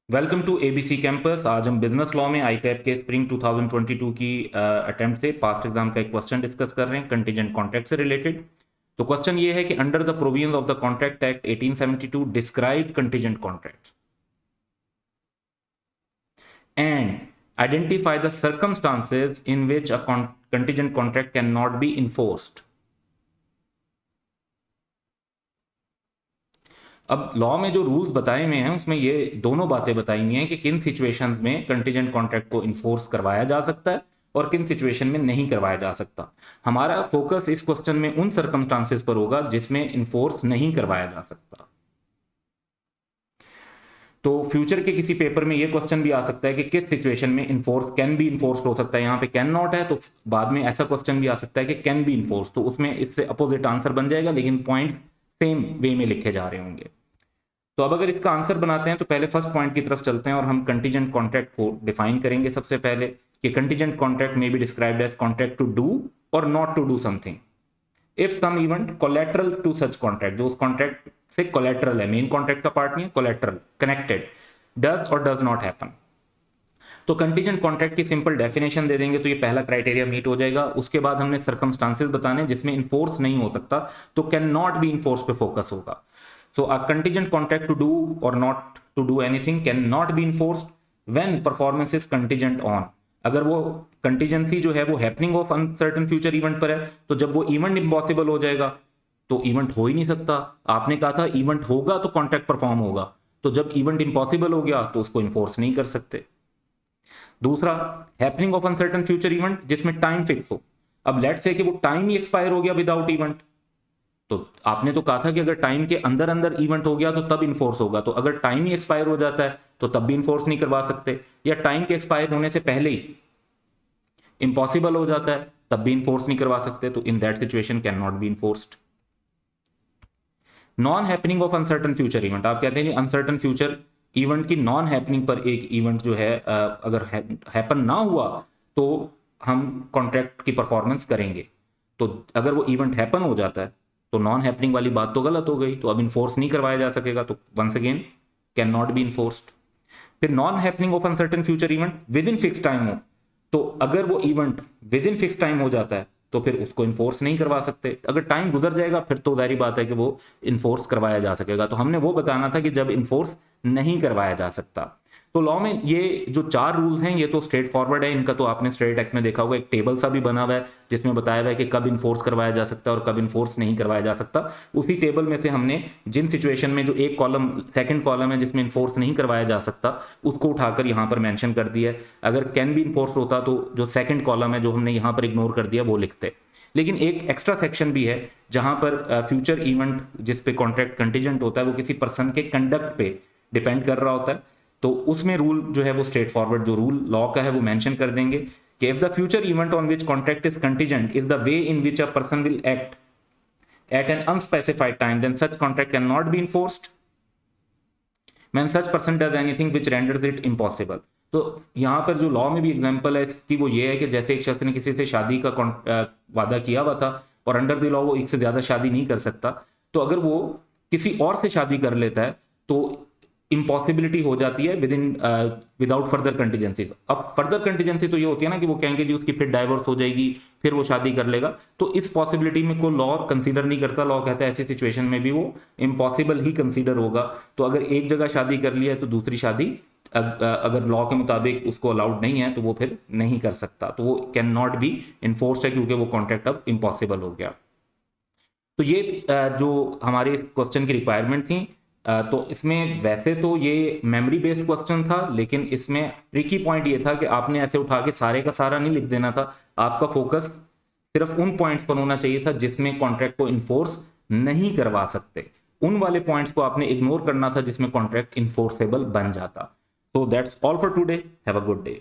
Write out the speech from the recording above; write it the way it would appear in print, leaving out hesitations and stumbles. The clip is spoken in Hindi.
Welcome to ABC campus. आज हम बिजनेस लॉ में आईकैप के स्प्रिंग 2022 की अटेम्प्ट से पास्ट एग्जाम का एक क्वेश्चन डिस्कस कर रहे हैं कंटीजेंट कॉन्ट्रैक्ट से रिलेटेड। तो क्वेश्चन ये है कि under the provisions of the contract act 1872 describe contingent contracts and identify the circumstances in which a contingent contract can not be enforced. अब लॉ में जो रूल्स बताए हुए हैं उसमें ये दोनों बातें बताई हुई हैं कि किन सिचुएशंस में कंटीजेंट कॉन्ट्रैक्ट को इन्फोर्स करवाया जा सकता है और किन सिचुएशन में नहीं करवाया जा सकता। हमारा फोकस इस क्वेश्चन में उन सर्कमस्टांसेस पर होगा जिसमें इन्फोर्स नहीं करवाया जा सकता। तो फ्यूचर के किसी पेपर में ये क्वेश्चन भी आ सकता है कि किस सिचुएशन में इन्फोर्स कैन बी इन्फोर्स्ड हो सकता है। यहाँ पे कैन नॉट है तो बाद में ऐसा क्वेश्चन भी आ सकता है कि कैन बी इन्फोर्स, तो उसमें इससे अपोजिट आंसर बन जाएगा लेकिन पॉइंट सेम वे में लिखे जा रहे होंगे। तो अब अगर इसका आंसर बनाते हैं तो पहले फर्स्ट पॉइंट की तरफ चलते हैं और हम कंटीजेंट कॉन्ट्रैक्ट को डिफाइन करेंगे। सबसे पहले कि कंटीजेंट कॉन्ट्रैक्ट में be described as contract to do और not to do something if some event collateral to such contract, जो उस कॉन्ट्रैक्ट से कोलेटरल है, मेन कॉन्ट्रैक्ट का पार्ट नहीं है, कोलेटरल कनेक्टेड, डज और डज नॉट हैपन। तो कंटीजेंट कॉन्ट्रैक्ट की सिंपल डेफिनेशन दे देंगे तो ये पहला क्राइटेरिया मीट हो जाएगा। उसके बाद हमने सर्कमस्टांसेस बताने जिसमें इन्फोर्स नहीं हो सकता, तो कैन नॉट बी इन्फोर्स पे फोकस होगा। So a contingent contract to do or not to do anything cannot be enforced when performance is contingent on। अगर वो कंटीजेंसी जो है वो happening of uncertain future event पर है तो जब वो इवेंट इम्पॉसिबल हो जाएगा तो इवेंट हो ही नहीं सकता। आपने कहा था इवेंट होगा तो कॉन्ट्रैक्ट परफॉर्म होगा, तो जब इवेंट इम्पॉसिबल हो गया तो उसको इन्फोर्स नहीं कर सकते। दूसरा, happening of uncertain future event जिसमें टाइम फिक्स हो। अब लेट से कि वो टाइम ही एक्सपायर हो गया विदाउट इवेंट, तो आपने तो कहा था कि अगर टाइम के अंदर अंदर इवेंट हो गया तो तब इन्फोर्स होगा, तो अगर टाइम ही एक्सपायर हो जाता है तो तब भी इन्फोर्स नहीं करवा सकते, या टाइम के एक्सपायर होने से पहले ही इंपॉसिबल हो जाता है तब भी इन्फोर्स नहीं करवा सकते, तो in that situation can not be enforced. Non happening of uncertain future event, आप कहते हैं कि अनसर्टन फ्यूचर इवेंट की नॉन हैपनिंग पर एक इवेंट जो है अगर हैपन ना हुआ तो हम कॉन्ट्रैक्ट की परफॉर्मेंस करेंगे। तो अगर वो इवेंट हैपन हो जाता है तो नॉन हैपनिंग वाली बात तो गलत हो गई, तो अब इन्फोर्स नहीं करवाया जा सकेगा, तो once again can not be enforced. फिर non happening of uncertain future event within fix time हो, तो अगर वो event within fix time हो जाता है तो फिर उसको इन्फोर्स नहीं करवा सकते। अगर टाइम गुजर जाएगा फिर तो जाहिर बात है कि वो इन्फोर्स करवाया जा सकेगा, तो हमने वो बताना था कि जब इन्फोर्स नहीं करवाया जा सकता। तो लॉ में ये जो चार रूल्स हैं ये तो स्ट्रेट फॉरवर्ड है, इनका तो आपने स्ट्रेट एक्ट में देखा होगा, एक टेबल सा भी बना हुआ है जिसमें बताया हुआ है कि कब इन्फोर्स करवाया जा सकता है और कब इन्फोर्स नहीं करवाया जा सकता। उसी टेबल में से हमने जिन सिचुएशन में जो एक कॉलम सेकंड कॉलम है जिसमें इन्फोर्स नहीं करवाया जा सकता उसको उठाकर यहाँ पर मेंशन कर दिया है। अगर कैन बी इन्फोर्स होता तो जो सेकंड कॉलम है जो हमने यहाँ पर इग्नोर कर दिया वो लिखते। लेकिन एक एक्स्ट्रा सेक्शन भी है जहां पर फ्यूचर इवेंट जिस पे कॉन्ट्रैक्ट कंटीजेंट होता है वो किसी पर्सन के कंडक्ट पे डिपेंड कर रहा होता है, तो उसमें रूल जो है वो स्ट्रेट फॉरवर्ड जो रूल लॉ का है वो मेंशन कर देंगे कि if the future event on which contract is contingent is the way in which a person will act at an unspecified time, then such contract cannot be enforced when such person does anything which renders it impossible। तो यहाँ पर जो लॉ में भी एग्जांपल है इसकी वो ये है कि जैसे एक शख्स ने किसी से शादी का वादा किया हुआ था और अंडर द लॉ वो एक से ज्यादा शादी नहीं कर सकता, तो अगर वो किसी और से शादी कर लेता है तो इम्पॉसिबिलिटी हो जाती है विदाउट फर्दर कंटीजेंसी। अब फर्दर कंटीजेंसी तो ये होती है ना कि वो कहेंगे जी उसकी फिर डाइवोर्स हो जाएगी फिर वो शादी कर लेगा, तो इस पॉसिबिलिटी में कोई लॉ कंसीडर नहीं करता। लॉ कहता है ऐसी सिचुएशन में भी वो इम्पॉसिबल ही कंसीडर होगा। तो अगर एक जगह शादी कर लिया है तो दूसरी शादी अगर लॉ के मुताबिक उसको अलाउड नहीं है तो वो फिर नहीं कर सकता, तो वो कैन नॉट बी इन्फोर्स्ड है क्योंकि वो कॉन्ट्रैक्ट अब इम्पॉसिबल हो गया। तो ये जो हमारे क्वेश्चन की रिक्वायरमेंट थी, तो इसमें वैसे तो ये मेमोरी बेस्ड क्वेश्चन था लेकिन इसमें ट्रिकी पॉइंट ये था कि आपने ऐसे उठा के सारे का सारा नहीं लिख देना था, आपका फोकस सिर्फ उन पॉइंट्स पर होना चाहिए था जिसमें कॉन्ट्रैक्ट को इन्फोर्स नहीं करवा सकते, उन वाले पॉइंट्स को आपने इग्नोर करना था जिसमें कॉन्ट्रैक्ट इन्फोर्सेबल बन जाता। So that's all for today. Have a good day.